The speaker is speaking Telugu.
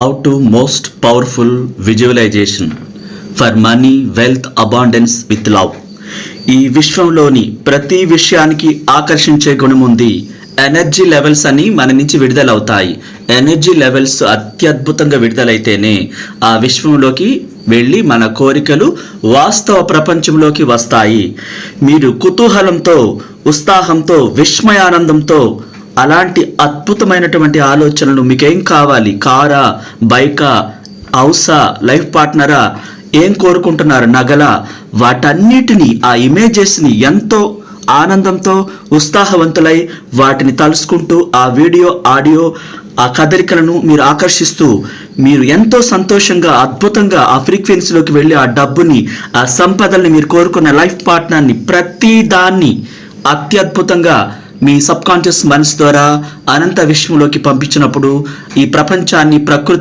How to most powerful visualization for money, wealth, abundance with love. ఈ విశ్వంలోని ప్రతి విషయానికి ఆకర్షించే గుణం ఉంది. ఎనర్జీ లెవెల్స్ అని మన నుంచి విడుదలవుతాయి. ఎనర్జీ లెవెల్స్ అత్యద్భుతంగా విడుదలైతేనే ఆ విశ్వంలోకి వెళ్ళి మన కోరికలు వాస్తవ ప్రపంచంలోకి వస్తాయి. మీరు కుతూహలంతో, ఉత్సాహంతో, విస్మయానందంతో అలాంటి అద్భుతమైనటువంటి ఆలోచనలు మీకేం కావాలి, కారా, బైకా, హౌసా, లైఫ్ పార్ట్నరా, ఏం కోరుకుంటున్నారు, నగల, వాటన్నిటినీ ఆ ఇమేజెస్ని ఎంతో ఆనందంతో ఉత్సాహవంతులై వాటిని తలుసుకుంటూ ఆ వీడియో, ఆడియో, ఆ కదలికలను మీరు ఆకర్షిస్తూ మీరు ఎంతో సంతోషంగా అద్భుతంగా ఆ ఫ్రీక్వెన్సీలోకి వెళ్ళి ఆ డబ్బుని, ఆ సంపదల్ని, మీరు కోరుకున్న లైఫ్ పార్ట్నర్ని, ప్రతి దాన్ని అత్యద్భుతంగా మీ సబ్ కాన్షియస్ మనసు ద్వారా అనంత విశ్వంలోకి పంపించినప్పుడు ఈ ప్రపంచాన్ని, ప్రకృతి